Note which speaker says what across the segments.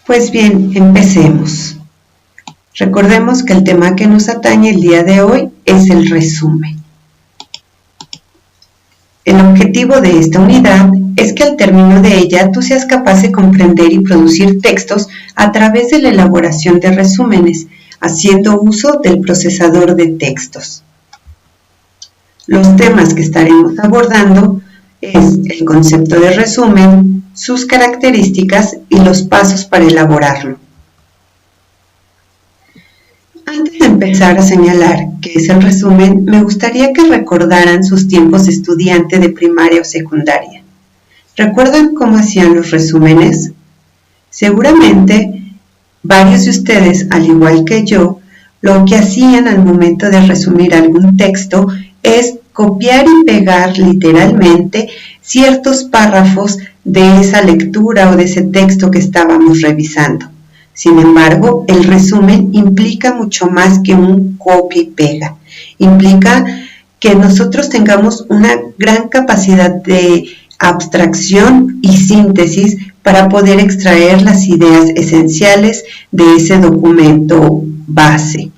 Speaker 1: Pues bien, empecemos. Recordemos que el tema que nos atañe el día de hoy es el resumen. El objetivo de esta unidad es que al término de ella tú seas capaz de comprender y producir textos a través de la elaboración de resúmenes, haciendo uso del procesador de textos. Los temas que estaremos abordando es el concepto de resumen, sus características y los pasos para elaborarlo. Antes de empezar a señalar qué es el resumen, me gustaría que recordaran sus tiempos de estudiante de primaria o secundaria. ¿Recuerdan cómo hacían los resúmenes? Seguramente varios de ustedes, al igual que yo, lo que hacían al momento de resumir algún texto es copiar y pegar literalmente ciertos párrafos de esa lectura o de ese texto que estábamos revisando. Sin embargo, el resumen implica mucho más que un copia y pega. Implica que nosotros tengamos una gran capacidad de abstracción y síntesis para poder extraer las ideas esenciales de ese documento base.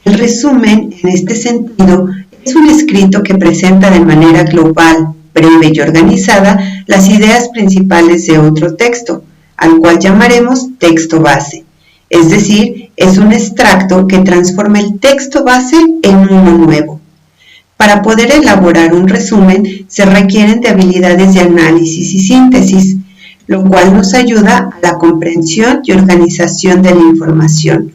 Speaker 1: El resumen, en este sentido, es un escrito que presenta de manera global, breve y organizada las ideas principales de otro texto, al cual llamaremos texto base. Es decir, es un extracto que transforma el texto base en uno nuevo. Para poder elaborar un resumen se requieren de habilidades de análisis y síntesis, lo cual nos ayuda a la comprensión y organización de la información.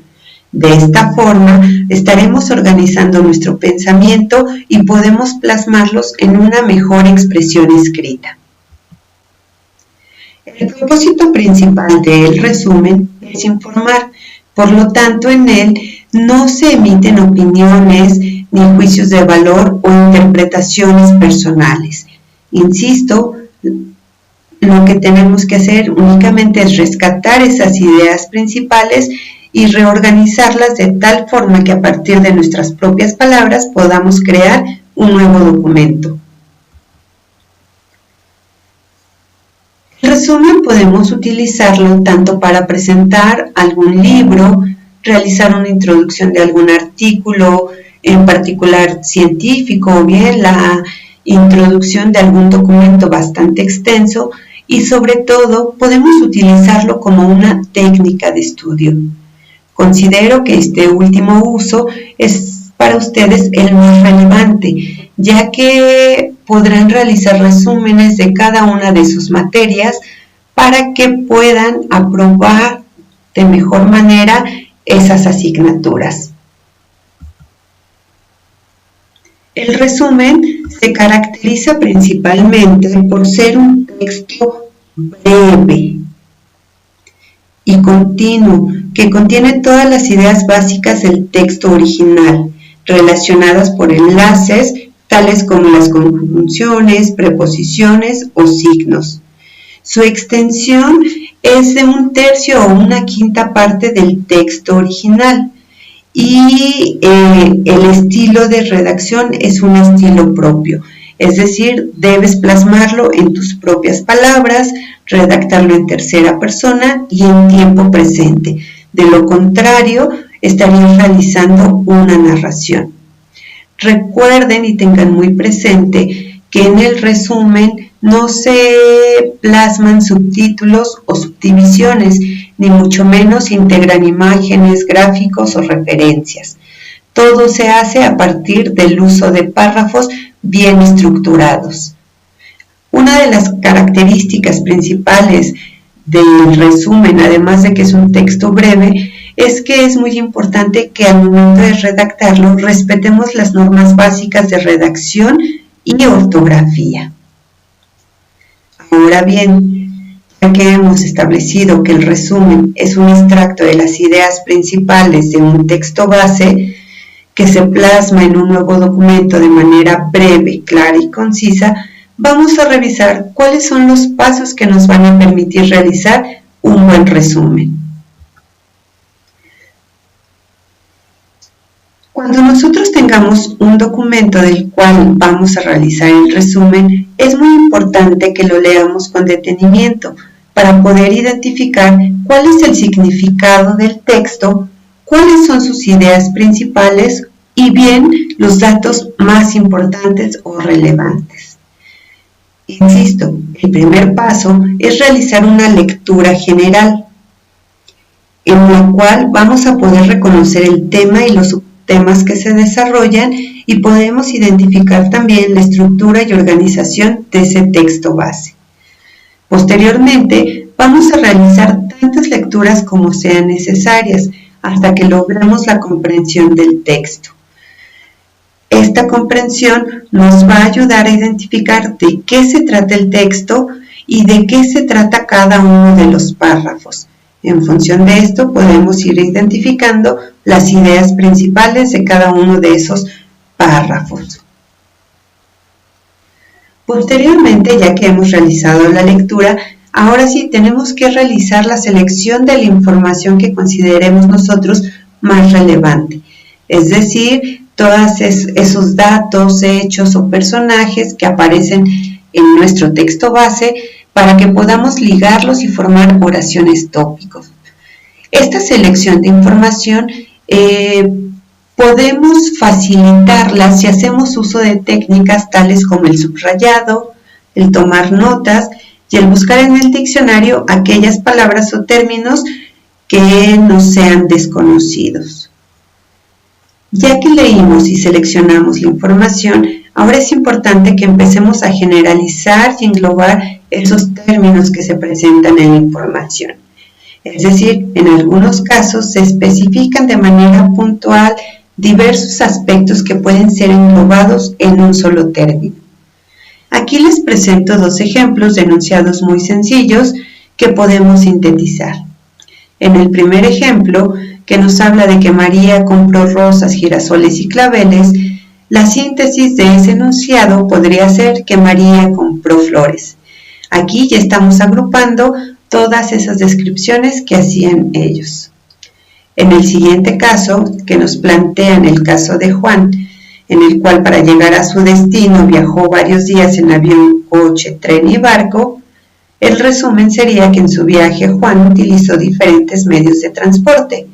Speaker 1: De esta forma, estaremos organizando nuestro pensamiento y podemos plasmarlos en una mejor expresión escrita. El propósito principal del resumen es informar, por lo tanto en él no se emiten opiniones ni juicios de valor o interpretaciones personales. Insisto, lo que tenemos que hacer únicamente es rescatar esas ideas principales y reorganizarlas de tal forma que a partir de nuestras propias palabras podamos crear un nuevo documento. El resumen podemos utilizarlo tanto para presentar algún libro, realizar una introducción de algún artículo, en particular científico, o bien la introducción de algún documento bastante extenso, y sobre todo podemos utilizarlo como una técnica de estudio. Considero que este último uso es para ustedes el más relevante, ya que podrán realizar resúmenes de cada una de sus materias para que puedan aprobar de mejor manera esas asignaturas. El resumen se caracteriza principalmente por ser un texto breve y continuo, que contiene todas las ideas básicas del texto original, relacionadas por enlaces, tales como las conjunciones, preposiciones o signos. Su extensión es de 1/3 o 1/5 parte del texto original, y el estilo de redacción es un estilo propio, es decir, debes plasmarlo en tus propias palabras, redactarlo en tercera persona y en tiempo presente. De lo contrario, estarías realizando una narración. Recuerden y tengan muy presente que en el resumen no se plasman subtítulos o subdivisiones, ni mucho menos integran imágenes, gráficos o referencias. Todo se hace a partir del uso de párrafos bien estructurados. Una de las características principales del resumen, además de que es un texto breve, es que es muy importante que al momento de redactarlo respetemos las normas básicas de redacción y ortografía. Ahora bien, ya que hemos establecido que el resumen es un extracto de las ideas principales de un texto base que se plasma en un nuevo documento de manera breve, clara y concisa, vamos a revisar cuáles son los pasos que nos van a permitir realizar un buen resumen. Cuando nosotros tengamos un documento del cual vamos a realizar el resumen, es muy importante que lo leamos con detenimiento para poder identificar cuál es el significado del texto, cuáles son sus ideas principales y bien los datos más importantes o relevantes. Insisto, el primer paso es realizar una lectura general, en la cual vamos a poder reconocer el tema y los subtemas que se desarrollan y podemos identificar también la estructura y organización de ese texto base. Posteriormente, vamos a realizar tantas lecturas como sean necesarias hasta que logremos la comprensión del texto. Esta comprensión nos va a ayudar a identificar de qué se trata el texto y de qué se trata cada uno de los párrafos. En función de esto podemos ir identificando las ideas principales de cada uno de esos párrafos. Posteriormente, ya que hemos realizado la lectura, ahora sí tenemos que realizar la selección de la información que consideremos nosotros más relevante. Es decir, todos esos datos, hechos o personajes que aparecen en nuestro texto base para que podamos ligarlos y formar oraciones tópicos. Esta selección de información podemos facilitarla si hacemos uso de técnicas tales como el subrayado, el tomar notas y el buscar en el diccionario aquellas palabras o términos que nos sean desconocidos. Ya que leímos y seleccionamos la información, ahora es importante que empecemos a generalizar y englobar esos términos que se presentan en la información. Es decir, en algunos casos se especifican de manera puntual diversos aspectos que pueden ser englobados en un solo término. Aquí les presento dos ejemplos de enunciados muy sencillos que podemos sintetizar. En el primer ejemplo, que nos habla de que María compró rosas, girasoles y claveles, la síntesis de ese enunciado podría ser que María compró flores. Aquí ya estamos agrupando todas esas descripciones que hacían ellos. En el siguiente caso, que nos plantean el caso de Juan, en el cual para llegar a su destino viajó varios días en avión, coche, tren y barco, el resumen sería que en su viaje Juan utilizó diferentes medios de transporte.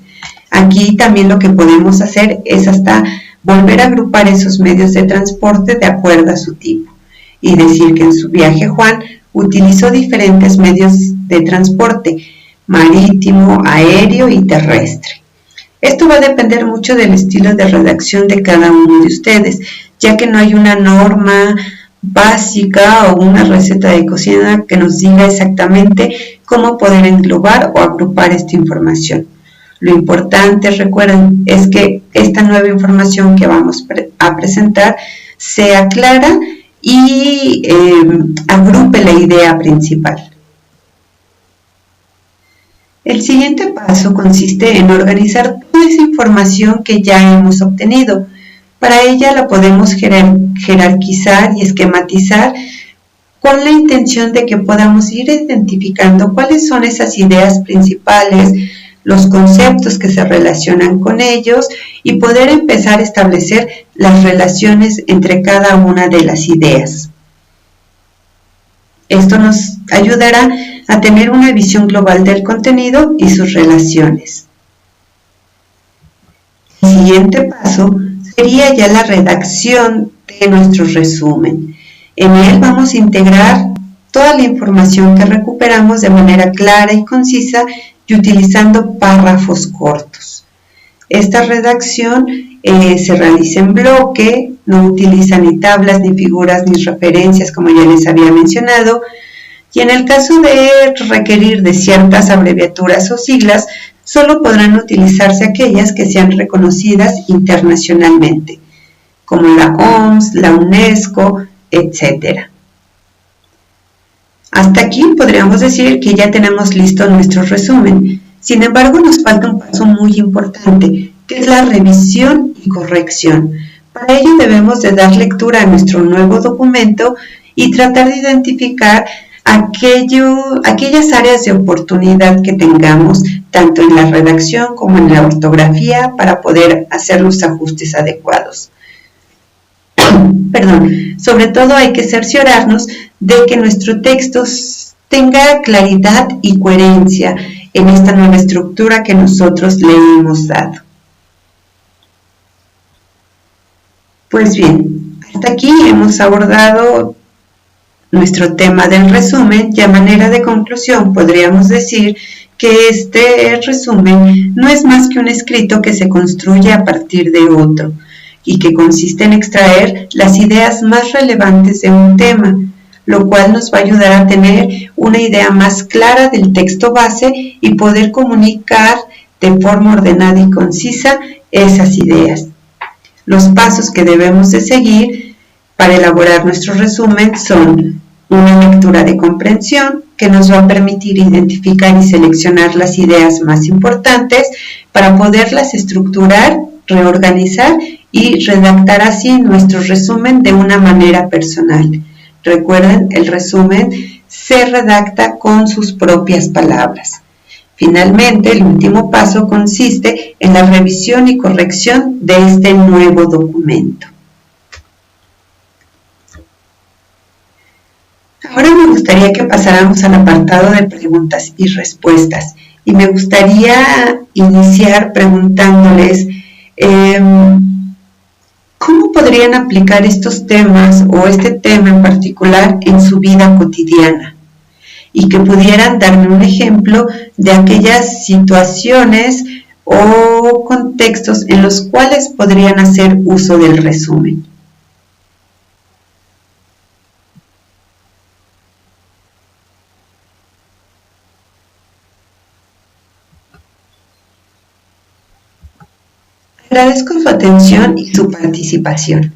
Speaker 1: Aquí también lo que podemos hacer es hasta volver a agrupar esos medios de transporte de acuerdo a su tipo y decir que en su viaje Juan utilizó diferentes medios de transporte, marítimo, aéreo y terrestre. Esto va a depender mucho del estilo de redacción de cada uno de ustedes, ya que no hay una norma básica o una receta de cocina que nos diga exactamente cómo poder englobar o agrupar esta información. Lo importante, recuerden, es que esta nueva información que vamos a presentar sea clara y agrupe la idea principal. El siguiente paso consiste en organizar toda esa información que ya hemos obtenido. Para ella la podemos jerarquizar y esquematizar con la intención de que podamos ir identificando cuáles son esas ideas principales, los conceptos que se relacionan con ellos y poder empezar a establecer las relaciones entre cada una de las ideas. Esto nos ayudará a tener una visión global del contenido y sus relaciones. El siguiente paso sería ya la redacción de nuestro resumen. En él vamos a integrar toda la información que recuperamos de manera clara y concisa y utilizando párrafos cortos. Esta redacción se realiza en bloque, no utiliza ni tablas, ni figuras, ni referencias, como ya les había mencionado, y en el caso de requerir de ciertas abreviaturas o siglas, solo podrán utilizarse aquellas que sean reconocidas internacionalmente, como la OMS, la UNESCO, etc. Hasta aquí podríamos decir que ya tenemos listo nuestro resumen. Sin embargo, nos falta un paso muy importante, que es la revisión y corrección. Para ello debemos de dar lectura a nuestro nuevo documento y tratar de identificar aquellas áreas de oportunidad que tengamos, tanto en la redacción como en la ortografía, para poder hacer los ajustes adecuados. Sobre todo hay que cerciorarnos de que nuestro texto tenga claridad y coherencia en esta nueva estructura que nosotros le hemos dado. Pues bien, hasta aquí hemos abordado nuestro tema del resumen y a manera de conclusión podríamos decir que este resumen no es más que un escrito que se construye a partir de otro y que consiste en extraer las ideas más relevantes de un tema, lo cual nos va a ayudar a tener una idea más clara del texto base y poder comunicar de forma ordenada y concisa esas ideas. Los pasos que debemos de seguir para elaborar nuestro resumen son una lectura de comprensión que nos va a permitir identificar y seleccionar las ideas más importantes para poderlas estructurar, reorganizar y redactar así nuestro resumen de una manera personal. Recuerden, el resumen se redacta con sus propias palabras. Finalmente, el último paso consiste en la revisión y corrección de este nuevo documento. Ahora me gustaría que pasáramos al apartado de preguntas y respuestas y me gustaría iniciar preguntándoles ¿cómo podrían aplicar estos temas o este tema en particular en su vida cotidiana? Y que pudieran darme un ejemplo de aquellas situaciones o contextos en los cuales podrían hacer uso del resumen. Agradezco su atención y su participación.